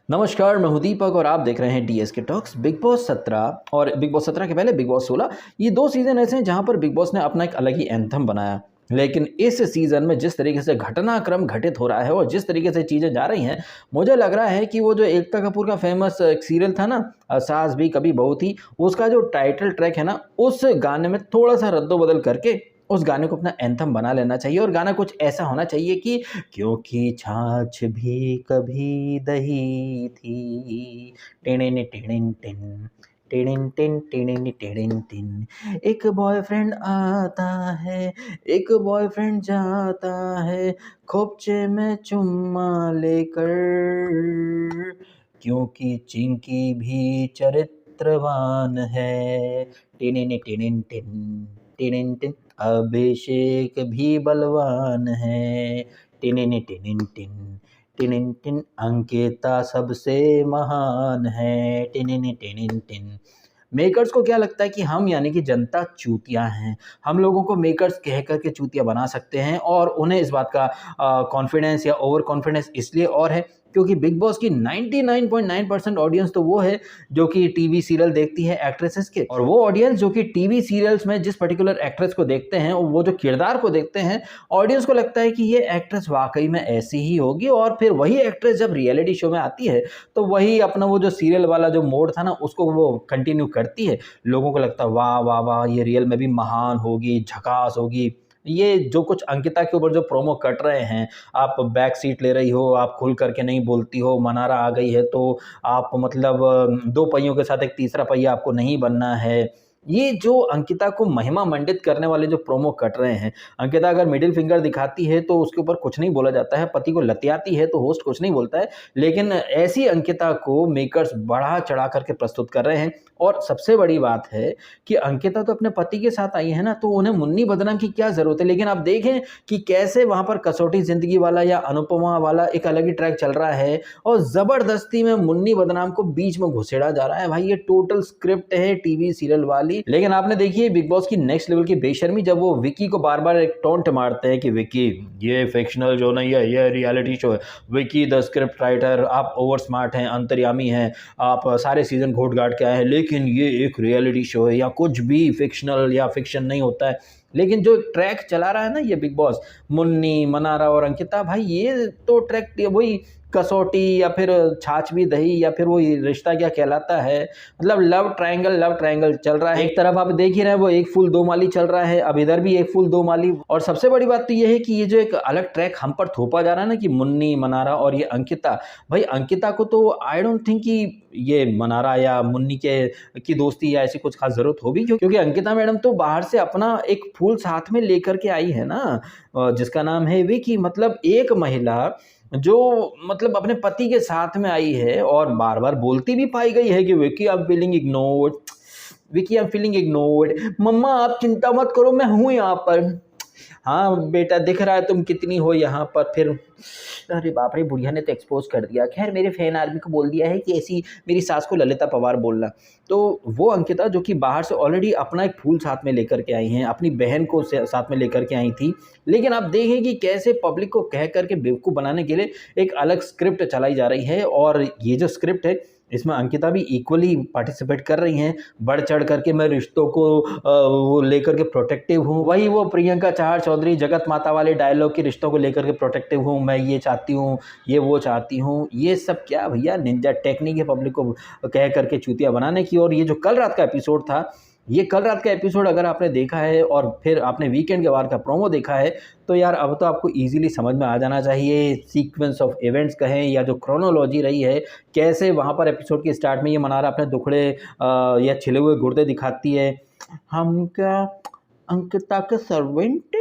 नमस्कार, मैं हूं दीपक और आप देख रहे हैं डीएस के टॉक्स। बिग बॉस 17 और बिग बॉस 17 के पहले बिग बॉस 16, ये दो सीजन ऐसे हैं जहां पर बिग बॉस ने अपना एक अलग ही एंथम बनाया। लेकिन इस सीजन में जिस तरीके से घटनाक्रम घटित हो रहा है और जिस तरीके से चीज़ें जा रही हैं, मुझे लग रहा है कि वो जो एकता कपूर का फेमस एक सीरियल था ना, सास भी कभी बहू थी, उसका जो टाइटल ट्रैक है ना, उस गाने में थोड़ा सा रद्दोबदल करके उस गाने को अपना एंथम बना लेना चाहिए। और गाना कुछ ऐसा होना चाहिए कि क्योंकि छाछ भी कभी दही थी, टिनिन टिनिन टिन, टिनिन टिन टिनिन टिनिन टिन। एक बॉयफ्रेंड आता है, एक बॉयफ्रेंड जाता है, खोपचे में चुम्मा लेकर, क्योंकि चिंकी भी चरित्रवान है। टिनिन टिनिन टिन, टिनिन टिन। अभिषेक भी बलवान है। टिनिन टिनिन टिन, टिनिन टिन। अंकिता सबसे महान है। टिनिन टिनिन टिन। मेकर्स को क्या लगता है कि हम यानी कि जनता चूतिया हैं। हम लोगों को मेकर्स कह कर के चूतिया बना सकते हैं और उन्हें इस बात का कॉन्फिडेंस या ओवर कॉन्फिडेंस इसलिए और है क्योंकि बिग बॉस की 99.9% ऑडियंस तो वो है जो कि टीवी सीरियल देखती है एक्ट्रेसेस के, और वो ऑडियंस जो कि टीवी सीरियल्स में जिस पर्टिकुलर एक्ट्रेस को देखते हैं, वो जो किरदार को देखते हैं, ऑडियंस को लगता है कि ये एक्ट्रेस वाकई में ऐसी ही होगी। और फिर वही एक्ट्रेस जब रियलिटी शो में आती है तो वही अपना वो जो सीरियल वाला जो मोड था ना, उसको वो कंटिन्यू करती है। लोगों को लगता है वाह वाह वाह, ये रियल में भी महान होगी, झकास होगी। ये जो कुछ अंकिता के ऊपर जो प्रोमो कट रहे हैं, आप बैक सीट ले रही हो, आप खुल करके नहीं बोलती हो, मनारा आ गई है तो आप मतलब दो पहियों के साथ एक तीसरा पहिया आपको नहीं बनना है। ये जो अंकिता को महिमा मंडित करने वाले जो प्रोमो कट रहे हैं, अंकिता अगर मिडिल फिंगर दिखाती है तो उसके ऊपर कुछ नहीं बोला जाता है, पति को लतियाती है तो होस्ट कुछ नहीं बोलता है, लेकिन ऐसी अंकिता को मेकर्स बढ़ा चढ़ा करके प्रस्तुत कर रहे हैं। और सबसे बड़ी बात है कि अंकिता तो अपने पति के साथ आई है ना, तो उन्हें मुन्नी बदनाम की क्या जरूरत है। लेकिन आप देखें कि कैसे वहां पर कसौटी जिंदगी वाला या अनुपमा वाला एक अलग ही ट्रैक चल रहा है और जबरदस्ती में मुन्नी बदनाम को बीच में घुसेड़ा जा रहा है। भाई ये टोटल स्क्रिप्ट है टीवी सीरियल वाली। लेकिन आपने देखी है बिग बॉस की नेक्स्ट लेवल की बेशर्मी, जब वो विकी को बार बार एक टोंट मारते हैं कि विकी ये फिक्शनल जो नहीं है, ये रियलिटी शो है, विकी द स्क्रिप्ट राइटर, आप ओवर स्मार्ट हैं, अंतर्यामी हैं, आप सारे सीजन घोट घाट के आए हैं, लेकिन ये एक रियलिटी शो है, या कुछ भी फिक्शनल या फिक्शन नहीं होता है। लेकिन जो ट्रैक चला रहा है ना ये बिग बॉस, मुन्नी, मनारा और अंकिता, भाई ये तो ट्रैक वही कसौटी या फिर छाछ भी दही या फिर वो रिश्ता क्या कहलाता है, मतलब लव ट्रायंगल चल रहा है। एक तरफ आप देख ही रहे हैं वो एक फूल दो माली चल रहा है, अब इधर भी एक फूल दो माली। और सबसे बड़ी बात तो ये है कि ये जो एक अलग ट्रैक हम पर थोपा जा रहा है ना कि मुन्नी, मनारा और ये अंकिता, भाई अंकिता को तो आई डोंट थिंक कि ये मनारा या मुन्नी के की दोस्ती या ऐसी कुछ खास जरूरत होगी, क्योंकि अंकिता मैडम तो बाहर से अपना एक फूल साथ में लेकर के आई है ना, जिसका नाम है विकी। मतलब एक महिला जो मतलब अपने पति के साथ में आई है और बार बार बोलती भी पाई गई है कि Vicky I am feeling ignored, Vicky I am feeling ignored, mamma आप चिंता मत करो मैं हूं यहाँ पर। हाँ बेटा दिख रहा है तुम कितनी हो यहाँ पर। फिर अरे बाप रे, बुढ़िया ने तो एक्सपोज कर दिया। खैर मेरे फैन आर्मी को बोल दिया है कि ऐसी मेरी सास को ललिता पवार बोलना। तो वो अंकिता जो कि बाहर से ऑलरेडी अपना एक फूल साथ में लेकर के आई हैं, अपनी बहन को साथ में लेकर के आई थी, लेकिन आप देखें कि कैसे पब्लिक को कह करके बेवकूफ़ बनाने के लिए एक अलग स्क्रिप्ट चलाई जा रही है। और ये जो स्क्रिप्ट है इसमें अंकिता भी इक्वली पार्टिसिपेट कर रही हैं, बढ़ चढ़ करके मैं रिश्तों को वो लेकर के प्रोटेक्टिव हूँ। वही वो प्रियंका चहार चौधरी जगत माता वाले डायलॉग की रिश्तों को लेकर के प्रोटेक्टिव हूँ, मैं ये चाहती हूँ, ये वो चाहती हूँ। ये सब क्या भैया निंजा टेक्निक है पब्लिक को कह करके चूतिया बनाने की। और ये जो कल रात का एपिसोड था, ये कल रात का एपिसोड अगर आपने देखा है और फिर आपने वीकेंड के बाद का प्रोमो देखा है तो यार अब तो आपको इजीली समझ में आ जाना चाहिए सीक्वेंस ऑफ इवेंट्स कहें या जो क्रोनोलॉजी रही है, कैसे वहाँ पर एपिसोड के स्टार्ट में ये मनारा अपने दुखड़े या छिले हुए गुर्दे दिखाती है। हम क्या अंकिता के सर्वेंट,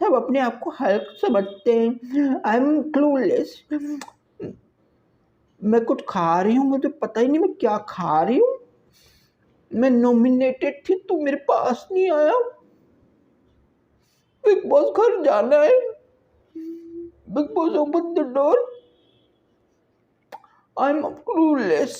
सब अपने आप को हल्क समझते हैं, आई एम क्लूलेस, मैं कुछ खा रही हूँ मुझे पता ही नहीं मैं क्या खा रही हूँ, मैं नॉमिनेटेड थी तो मेरे पास नहीं आया, बिग बॉस घर जाना है, big boss open the door, I am clueless.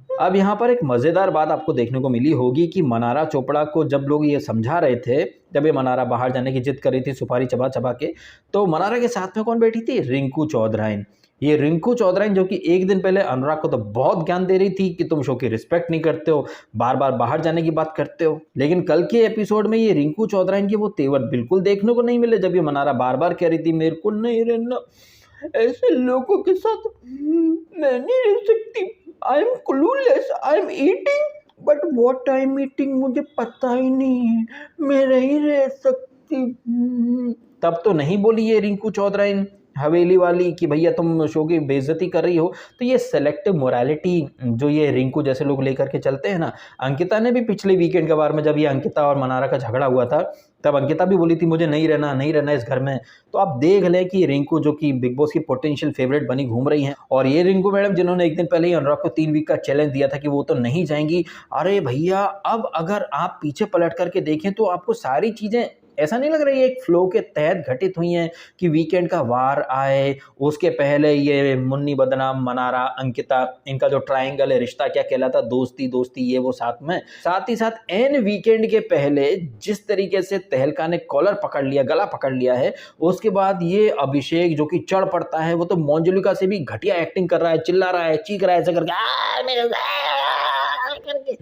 अब यहाँ पर एक मज़ेदार बात आपको देखने को मिली होगी कि मनारा चोपड़ा को जब लोग ये समझा रहे थे, जब ये मनारा बाहर जाने की जिद कर रही थी सुपारी चबा चबा के, तो मनारा के साथ में कौन बैठी थी? रिंकू चौधराइन। ये रिंकू चौधराइन जो कि एक दिन पहले अनुराग को तो बहुत ज्ञान दे रही थी कि तुम शो की रिस्पेक्ट नहीं करते हो, बार बार बाहर जाने की बात करते हो, लेकिन कल के एपिसोड में ये रिंकू चौधराइन के वो तेवर बिल्कुल देखने को नहीं मिले जब ये मनारा बार बार कह रही थी मेरे को नहीं रहना ऐसे लोगों के साथ, मैं नहीं रह सकती, I am clueless, I am eating but what I am eating मुझे पता ही नहीं है, मैं नहीं रह सकती। तब तो नहीं बोली ये रिंकू चौधराइन हवेली वाली कि भैया तुम शो की बेइज्जती कर रही हो। तो ये सेलेक्टिव मोरालिटी जो ये रिंकू जैसे लोग लेकर के चलते हैं ना, अंकिता ने भी पिछले वीकेंड के बारे में जब ये अंकिता और मनारा का झगड़ा हुआ था तब अंकिता भी बोली थी मुझे नहीं रहना इस घर में। तो आप देख लें कि रिंकू जो कि बिग बॉस की पोटेंशियल फेवरेट बनी घूम रही हैं, और ये रिंकू मैडम जिन्होंने एक दिन पहले ही अनुराग को 3 वीक का चैलेंज दिया था कि वो तो नहीं जाएंगी। अरे भैया अब अगर आप पीछे पलट करके देखें तो आपको सारी चीज़ें ऐसा नहीं लग रहा है एक फ्लो के तहत घटित हुई हैं कि वीकेंड का वार आए, उसके पहले ये मुन्नी बदनाम मनारा अंकिता इनका जो ट्रायंगल है रिश्ता क्या कहलाता, दोस्ती दोस्ती ये वो साथ ही साथ एन वीकेंड के पहले जिस तरीके से तहलका ने कॉलर पकड़ लिया, गला पकड़ लिया है, उसके बाद ये अभिषेक जो कि चढ़ पड़ता है, वो तो मंजुलिका से भी घटिया एक्टिंग कर रहा है, चिल्ला रहा है, चीख रहा है ऐसे करके।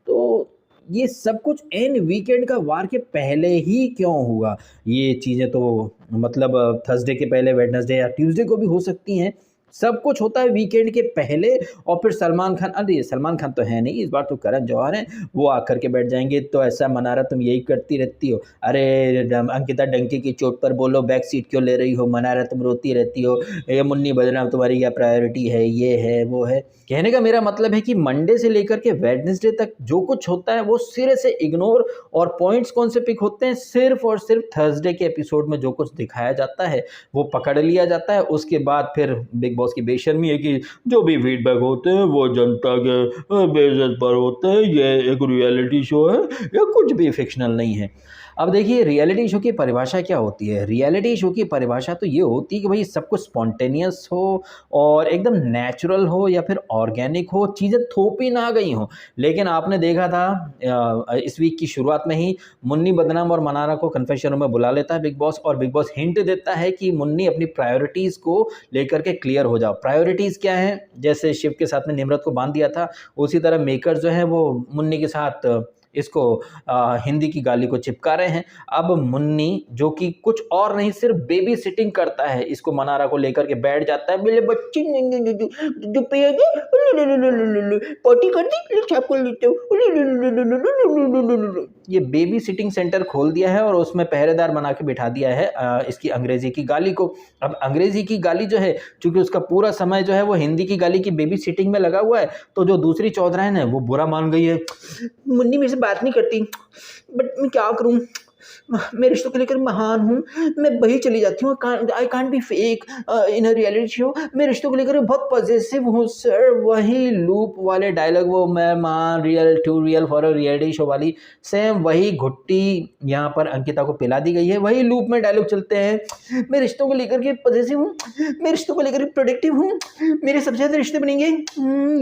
तो ये सब कुछ एन वीकेंड का वार के पहले ही क्यों हुआ? ये चीज़ें तो मतलब थर्सडे के पहले वेडनेसडे या ट्यूसडे को भी हो सकती हैं। सब कुछ होता है वीकेंड के पहले। और फिर सलमान खान, अरे सलमान खान तो है नहीं इस बार, तो करण जौहर हैं, वो आकर के बैठ जाएंगे तो ऐसा मनारा तुम यही करती रहती हो, अरे अंकिता डंकी की चोट पर बोलो बैक सीट क्यों ले रही हो, मनारा तुम रोती रहती हो, ये मुन्नी बदनाम तुम्हारी क्या प्रायोरिटी है, ये है वो है। कहने का मेरा मतलब है कि मंडे से लेकर के वेडनेसडे तक जो कुछ होता है वो सिरे से इग्नोर, और पॉइंट्स कौन से पिक होते हैं, सिर्फ और सिर्फ थर्सडे के एपिसोड में जो कुछ दिखाया जाता है वो पकड़ लिया जाता है। उसके बाद फिर बिग बॉस की बेशर्मी है कि जो भी फीडबैक होते हैं वो जनता के बेसिस पर होते हैं, ये एक रियलिटी शो है, या कुछ भी फिक्शनल नहीं है। अब देखिए रियलिटी शो की परिभाषा क्या होती है? रियलिटी शो की परिभाषा तो ये होती है कि भाई सब कुछ स्पॉन्टेनियस हो और एकदम नेचुरल हो या फिर ऑर्गेनिक हो, चीज़ें थोपी ना गई हो। लेकिन आपने देखा था इस वीक की शुरुआत में ही मुन्नी बदनाम और मनारा को कन्फेशन रूम में बुला लेता है बिग बॉस, और बिग बॉस हिंट देता है कि मुन्नी अपनी प्रायोरिटीज़ को लेकर के क्लियर हो जाओ। प्रायोरिटीज़ क्या हैं? जैसे शिव के साथ में निम्रत को बांध दिया था, उसी तरह मेकर्स जो है वो मुन्नी के साथ इसको हिंदी की गाली को चिपका रहे हैं। अब मुन्नी जो कि कुछ और नहीं सिर्फ बेबी सिटिंग करता है, इसको मनारा को लेकर के बैठ जाता है, मेरे बच्ची जो पिएगी पोटी कर दी छाप कर लेते हो, ये बेबी सिटिंग सेंटर खोल दिया है और उसमें पहरेदार बना के बिठा दिया है इसकी अंग्रेजी की गाली को। अब अंग्रेजी की गाली जो है, चूंकि उसका पूरा समय जो है वो हिंदी की गाली की बेबी सिटिंग में लगा हुआ है, तो जो दूसरी चौधराइन है वो बुरा मान गई है, मुन्नी मेरे से बात नहीं करती, बट मैं क्या करूं, मैं रिश्तों को लेकर महान हूँ, मैं वही चली जाती हूँ, I can't be fake in a reality show, मैं रिश्तों को लेकर बहुत पॉजिटिव हूँ सर। वही लूप वाले डायलॉग, वो मैं मान real to real for a reality show वाली सेम वही घुट्टी यहाँ पर अंकिता को पिला दी गई है। वही लूप में डायलॉग चलते हैं, मैं रिश्तों को लेकर के पॉजिटिव हूँ, मैं रिश्तों को लेकर प्रोडक्टिव हूँ, मेरे सबसे ज़्यादा रिश्ते बनेंगे,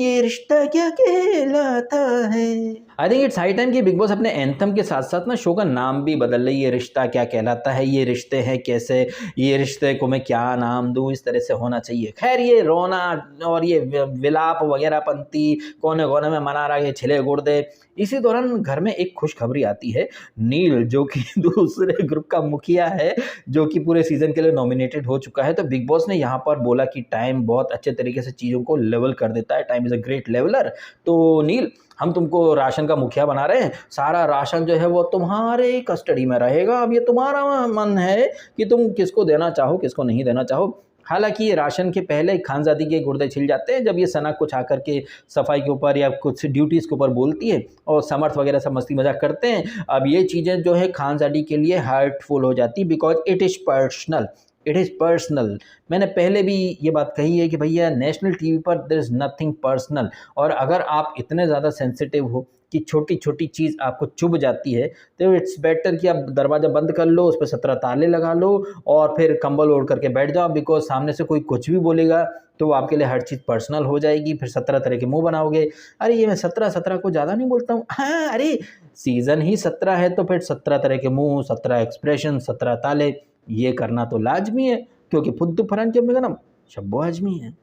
ये रिश्ता क्या कहलाता है। I think it's high time कि बिग बॉस अपने एंथम के साथ साथ ना शो का नाम भी बदल रही है। ये रिश्ता क्या कहलाता है, ये रिश्ते हैं कैसे, ये रिश्ते को मैं क्या नाम दूं, इस तरह से होना चाहिए। खैर ये रोना और ये विलाप वगैरह पंती कोने कोने में मना रहा है, छिले गुर्दे। इसी दौरान घर में एक खुशखबरी आती है। नील जो कि दूसरे ग्रुप का मुखिया है, जो कि पूरे सीजन के लिए नॉमिनेटेड हो चुका है, तो बिग बॉस ने यहाँ पर बोला कि टाइम बहुत अच्छे तरीके से चीज़ों को लेवल कर देता है, time is a great leveller. तो नील हम तुमको राशन का मुखिया बना रहे हैं, सारा राशन जो है वो तुम्हारे कस्टडी में रहेगा। अब ये तुम्हारा मन है कि तुम किसको देना चाहो किसको नहीं देना चाहो। हालांकि ये राशन के पहले खानजादी के गुर्दे छिल जाते हैं जब ये सना कुछ आकर के सफाई के ऊपर या कुछ ड्यूटीज़ के ऊपर बोलती है और समर्थ वगैरह सब मस्ती मजाक करते हैं। अब ये चीज़ें जो है खानजादी के लिए हार्टफुल हो जाती, because it is personal, it is personal. मैंने पहले भी ये बात कही है कि भैया नेशनल टीवी पर देयर इज़ नथिंग पर्सनल, और अगर आप इतने ज़्यादा सेंसिटिव हो कि छोटी छोटी चीज़ आपको चुभ जाती है तो इट्स बेटर कि आप दरवाज़ा बंद कर लो, उस पर 17 ताले लगा लो और फिर कंबल ओढ़ करके बैठ जाओ, बिकॉज सामने से कोई कुछ भी बोलेगा तो आपके लिए हर चीज़ पर्सनल हो जाएगी, फिर 17 तरह के मुंह बनाओगे। अरे ये मैं 17 को ज़्यादा नहीं बोलता हूँ, हाँ अरे सीज़न ही 17 है तो फिर 17 तरह के मुँह, 17 एक्सप्रेशन, 17 ताले, ये करना तो लाजमी है, क्योंकि फुद्दू फरहान के मेरा नाम शब्बो आजमी है।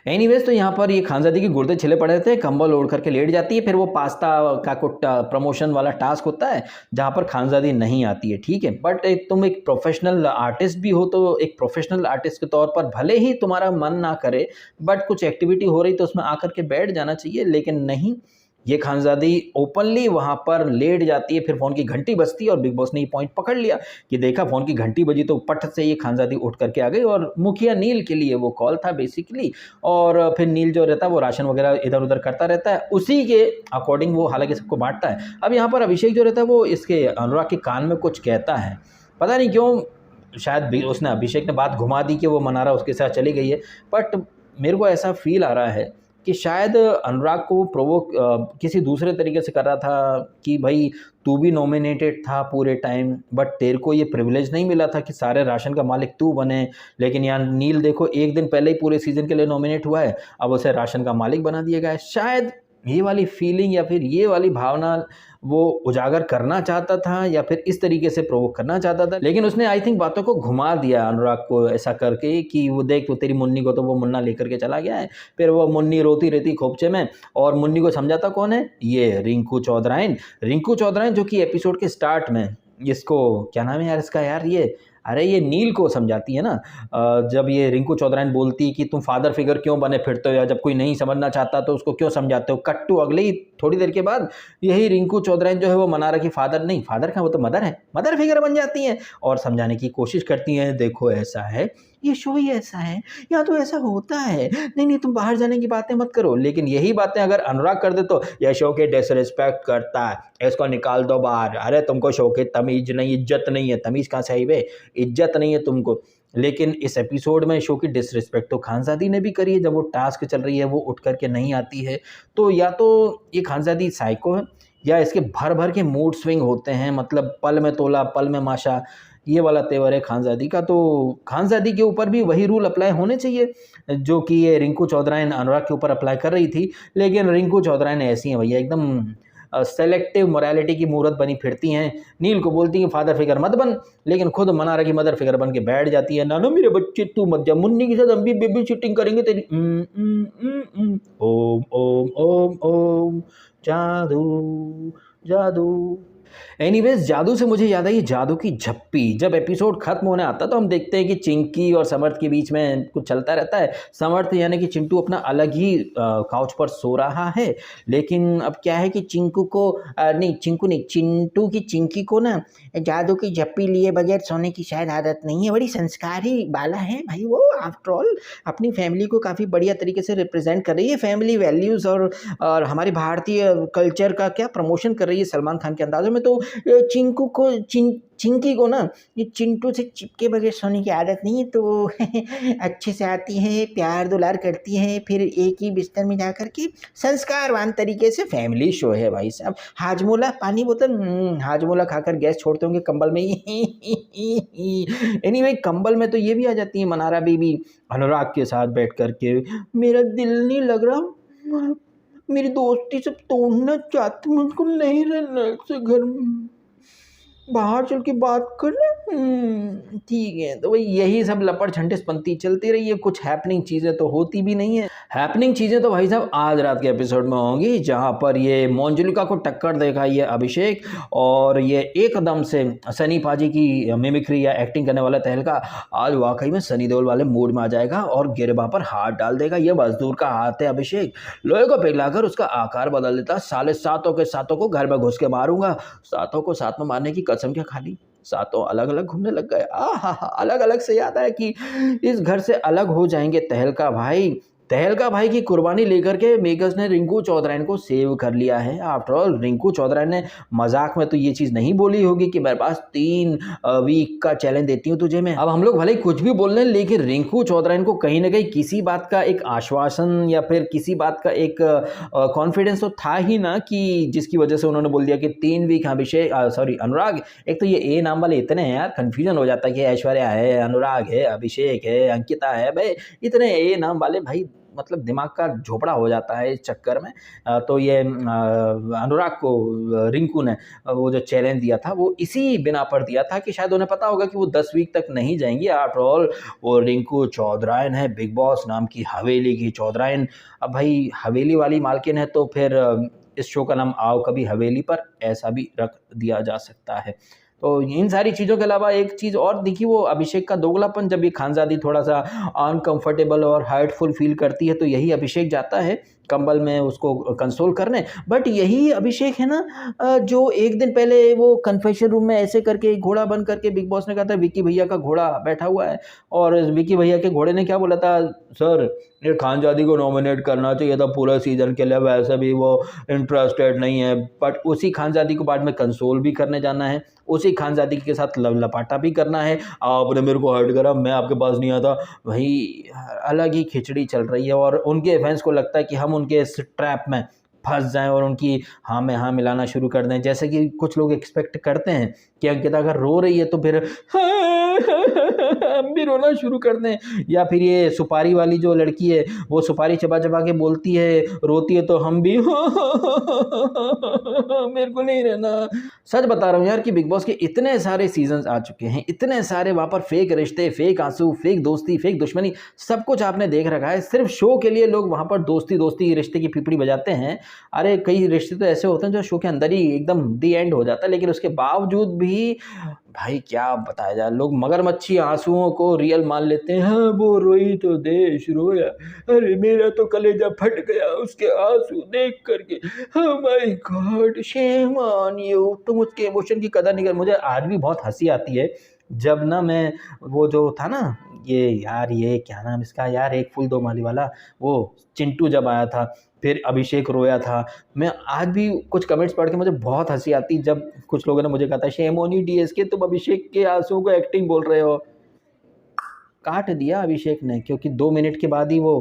एनीवेज तो यहाँ पर ये खानजादी के गुर्दे छिले पड़े रहते हैं, कंबल ओढ़ करके लेट जाती है। फिर वो पास्ता का कुछ प्रमोशन वाला टास्क होता है जहाँ पर खानजादी नहीं आती है, ठीक है। बट तुम एक प्रोफेशनल आर्टिस्ट भी हो, तो एक प्रोफेशनल आर्टिस्ट के तौर पर भले ही तुम्हारा मन ना करे, बट कुछ एक्टिविटी हो रही तो उसमें आकर के बैठ जाना चाहिए। लेकिन नहीं, ये खानजादी ओपनली वहाँ पर लेट जाती है। फिर फ़ोन की घंटी बजती है और बिग बॉस ने ये पॉइंट पकड़ लिया कि देखा फ़ोन की घंटी बजी तो पट से ये खानजादी उठ करके आ गई। और मुखिया नील के लिए वो कॉल था बेसिकली। और फिर नील जो रहता है वो राशन वगैरह इधर उधर करता रहता है, उसी के अकॉर्डिंग वो हालांकि सबको बांटता है। अब यहाँ पर अभिषेक जो रहता है वो इसके अनुराग के कान में कुछ कहता है, पता नहीं क्यों, शायद उसने अभिषेक ने बात घुमा दी कि वो मनारा उसके साथ चली गई है। बट मेरे को ऐसा फील आ रहा है कि शायद अनुराग को प्रोवोक किसी दूसरे तरीके से कर रहा था कि भाई तू भी नॉमिनेटेड था पूरे टाइम, बट तेरे को ये प्रिविलेज नहीं मिला था कि सारे राशन का मालिक तू बने। लेकिन यहाँ नील देखो, एक दिन पहले ही पूरे सीजन के लिए नॉमिनेट हुआ है, अब उसे राशन का मालिक बना दिया गया है। शायद ये वाली फीलिंग या फिर ये वाली भावना वो उजागर करना चाहता था या फिर इस तरीके से प्रोवोक करना चाहता था। लेकिन उसने आई थिंक बातों को घुमा दिया अनुराग को ऐसा करके कि वो देख तो तेरी मुन्नी को तो वो मुन्ना लेकर के चला गया है। फिर वो मुन्नी रोती रहती खोपचे में, और मुन्नी को समझाता कौन है? ये रिंकू चौधराइन। रिंकू चौधराइन जो कि एपिसोड के स्टार्ट में इसको, क्या नाम है यार इसका यार, ये नील को समझाती है ना। जब ये रिंकू चौधराइन बोलती है कि तुम फादर फिगर क्यों बने फिरते हो, या जब कोई नहीं समझना चाहता तो उसको क्यों समझाते हो। कट टू अगले ही थोड़ी देर के बाद यही रिंकू चौधराइन जो है वो मनारा की फादर नहीं, फादर का वो तो मदर है, मदर फिगर बन जाती हैं और समझाने की कोशिश करती हैं, देखो ऐसा है, ये शो ही ऐसा है, या तो ऐसा होता है, नहीं नहीं तुम बाहर जाने की बातें मत करो। लेकिन यही बातें अगर अनुराग कर दे तो यह शो के डिसरिस्पेक्ट करता है, इसको निकाल दो बाहर। अरे तुमको शो की तमीज नहीं, इज्जत नहीं है। तमीज कहाँ से आई बे, इज्जत नहीं है तुमको। लेकिन इस एपिसोड में शो की डिसरिस्पेक्ट तो खानजादी ने भी करी है। जब वो टास्क चल रही है वो उठ करके नहीं आती है, तो या तो ये खानजादी साइको है या इसके भर भर के मूड स्विंग होते हैं। मतलब पल में तोला पल में माशा, ये वाला तेवर है खानजादी का। तो खानजादी के ऊपर भी वही रूल अप्लाई होने चाहिए जो कि ये रिंकू चौधराइन अनुराग के ऊपर अप्लाई कर रही थी। लेकिन रिंकू चौधराइन ऐसी हैं भैया, एकदम सेलेक्टिव मोरालिटी की मूरत बनी फिरती हैं। नील को बोलती हैं फादर फिगर मत बन, लेकिन खुद मनारा की मदर फिगर बन के बैठ जाती है। नानो मेरे बच्चे तू मत जा, मुन्नी के साथ हम भी बेबी शूटिंग करेंगे तेरी। ओम ओम ओम ओम जादू जादू। एनीवेज जादू से मुझे याद आई जादू की झप्पी। जब एपिसोड खत्म होने आता तो हम देखते हैं कि चिंकी और समर्थ के बीच में कुछ चलता रहता है। समर्थ यानी कि चिंटू अपना अलग ही काउच पर सो रहा है। लेकिन अब क्या है कि चिंटू की चिंकी को ना जादू की झप्पी लिए बगैर सोने की शायद आदत नहीं है। बड़ी संस्कारी बाला है भाई वो। आफ्टर ऑल अपनी फैमिली को काफ़ी बढ़िया तरीके से रिप्रेजेंट कर रही है, फैमिली वैल्यूज़ और हमारे भारतीय कल्चर का क्या प्रमोशन कर रही है सलमान खान के अंदाज़ों में। तो चिंकी को ना ये चिंटू से चिपके बगैर सोने की आदत नहीं है, तो अच्छे से आती है, प्यार दुलार करती है, फिर एक ही बिस्तर में जा कर के संस्कारवान तरीके से। फैमिली शो है भाई साहब। हाजमोला पानी बोतल हाजमोला खाकर गैस छोड़ते होंगे कंबल में ही। एनीवे कंबल में तो ये भी आ जाती है मनारा बीबी अनुराग के साथ बैठ करके, मेरा दिल नहीं लग रहा, मेरी दोस्ती सब तोड़ना चाहती, मुझको नहीं रहना से घर में, बाहर चल के बात कर ले। ठीक है, तो भाई यही सब लपड़ झंडे पंती चलती रही है। कुछ हैपनिंग चीज़ें तो होती भी नहीं है। हैपनिंग चीज़ें तो भाई साहब आज रात के एपिसोड में होंगी, जहाँ पर ये मोंजुलिका को टक्कर देगा ये अभिषेक, और ये एकदम से सनी पाजी की मिमिक्री या एक्टिंग करने वाला तहलका आज वाकई में सनी देओल वाले मूड में आ जाएगा और गिरबा पर हाथ डाल देगा। ये मजदूर का हाथ है अभिषेक, लोहे को पिघलाकर उसका आकार बदल देता। साले सातों के सातों को घर में घुस के मारूंगा। सातों को साथ में मारने की कसम क्या खाली, सातों अलग अलग घूमने लग गए। अलग अलग से याद है कि इस घर से अलग हो जाएंगे तहलका भाई। तहलका भाई की कुर्बानी लेकर के मेकर्स ने रिंकू चौधराइन को सेव कर लिया है। आफ्टर ऑल रिंकू चौधराइन ने मजाक में तो ये चीज़ नहीं बोली होगी कि मेरे पास 3 वीक का चैलेंज देती हूँ तुझे मैं। अब हम लोग भले ही कुछ भी बोल रहे हैं, लेकिन रिंकू चौधराइन को कहीं ना कहीं किसी बात का एक आश्वासन या फिर किसी बात का एक कॉन्फिडेंस तो था ही ना, कि जिसकी वजह से उन्होंने बोल दिया कि 3 वीक अनुराग। एक तो ये ए नाम वाले इतने हैं यार, कन्फ्यूजन हो जाता है कि ऐश्वर्या है, अनुराग है, अभिषेक है, अंकिता है, भाई इतने ए नाम वाले भाई मतलब दिमाग का झोपड़ा हो जाता है इस चक्कर में। तो ये अनुराग को रिंकू ने वो जो चैलेंज दिया था वो इसी बिना पर दिया था कि शायद उन्हें पता होगा कि वो 10 वीक तक नहीं जाएंगी। आफ्टर ऑल वो रिंकू चौधराइन है, बिग बॉस नाम की हवेली की चौधराइन। अब भाई हवेली वाली मालकिन है तो फिर इस शो का नाम आओ कभी हवेली पर ऐसा भी रख दिया जा सकता है। तो इन सारी चीज़ों के अलावा एक चीज़ और दिखी, वो अभिषेक का दोगलापन। जब ये खानज़ादी थोड़ा-सा अनकंफर्टेबल और हर्टफुल फ़ील करती है तो यही अभिषेक जाता है कंबल में उसको कंसोल करने। बट यही अभिषेक है ना जो एक दिन पहले वो कन्फेशन रूम में ऐसे करके घोड़ा बन करके बिग बॉस ने कहा था विक्की भैया का घोड़ा बैठा हुआ है, और विक्की भैया के घोड़े ने क्या बोला था, सर ये खानज़ादी को नॉमिनेट करना चाहिए था पूरे सीज़न के लिए, वैसे भी वो इंटरेस्टेड नहीं है। बट उसी खानज़ादी को बाद में कंसोल भी करने जाना है, उसी खानज़ादी के साथ लपाटा भी करना है। आपने मेरे को हर्ट करा, मैं आपके पास नहीं आता। वही अलग ही खिचड़ी चल रही है और उनके फैंस को लगता है कि हम उनके इस ट्रैप में फँस जाएँ और उनकी हाँ में हाँ मिलाना शुरू कर दें। जैसे कि कुछ लोग एक्सपेक्ट करते हैं कि अंकिता अगर रो रही है तो फिर हम भी रोना शुरू कर दें, या फिर ये सुपारी वाली जो लड़की है वो सुपारी चबा-चबा के बोलती है, रोती है तो हम भी मेरे को नहीं रहना। सच बता रहा हूँ यार कि बिग बॉस के इतने सारे सीज़न्स आ चुके हैं, इतने सारे वहाँ पर फेक रिश्ते, फेक आँसू, फेक दोस्ती, फेक दुश्मनी, सब कुछ आपने देख रखा है। सिर्फ़ शो के लिए लोग वहाँ पर दोस्ती रिश्ते की पिपड़ी बजाते हैं। अरे कई रिश्ते तो ऐसे होते हैं जो शो के अंदर ही एकदम द एंड हो जाता है, लेकिन उसके बावजूद भी भाई क्या बताया जाए, लोग मगरमच्छी आँसुओं को रियल मान लेते हैं। हाँ, वो रोई तो देश रोया, अरे मेरा तो कलेजा फट गया उसके आँसू देख करके। Oh my God, shame on you. तुम उसके इमोशन की कदर नहीं कर। मुझे आज भी बहुत हँसी आती है जब ना मैं वो जो था ना ये यार ये क्या नाम इसका यार, एक फूल दो माली वाला, वो चिंटू जब आया था, फिर अभिषेक रोया था। मैं आज भी कुछ कमेंट्स पढ़ के मुझे बहुत हँसी आती जब कुछ लोगों ने मुझे कहा था शेम ऑन यू डीएसके, तुम अभिषेक के आँसुओं को एक्टिंग बोल रहे हो। काट दिया अभिषेक ने, क्योंकि 2 मिनट के बाद ही वो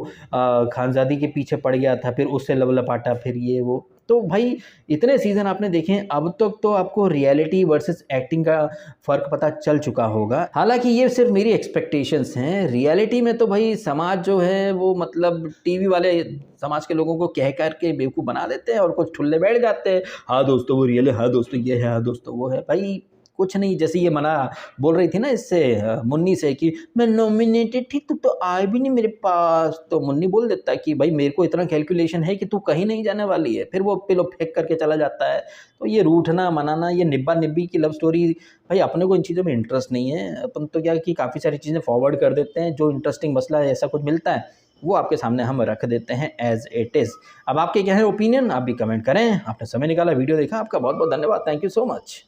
खानज़ादी के पीछे पड़ गया था, फिर उससे लपलपाटा, फिर ये वो। तो भाई इतने सीज़न आपने देखे हैं, अब तक तो आपको रियलिटी वर्सेस एक्टिंग का फ़र्क पता चल चुका होगा। हालाँकि ये सिर्फ़ मेरी एक्सपेक्टेशंस हैं, रियलिटी में तो भाई समाज जो है वो मतलब टीवी वाले समाज के लोगों को कह कर के बेवकूफ़ बना देते हैं और कुछ ठुल्ले बैठ जाते हैं। हाँ दोस्तों वो रियल है, हाँ दोस्तों ये है, हाँ दोस्तों वो है। भाई कुछ नहीं, जैसे ये मना बोल रही थी ना इससे मुन्नी से कि मैं नॉमिनेटेड थी, तू तो आए भी नहीं मेरे पास। तो मुन्नी बोल देता है कि भाई मेरे को इतना कैलकुलेशन है कि तू कहीं नहीं जाने वाली है, फिर वो पिलो फेंक करके चला जाता है। तो ये रूठना मनाना, ये निब्बा निब्बी की लव स्टोरी, भाई अपने को इन चीज़ों में इंटरेस्ट नहीं है। अपन तो क्या कि काफ़ी सारी चीज़ें फॉरवर्ड कर देते हैं, जो इंटरेस्टिंग मसला है ऐसा कुछ मिलता है वो आपके सामने हम रख देते हैं एज़ इट इज़। अब आपके क्या है ओपिनियन, आप भी कमेंट करें। आपने समय निकाला, वीडियो देखा, आपका बहुत बहुत धन्यवाद। Thank you so much.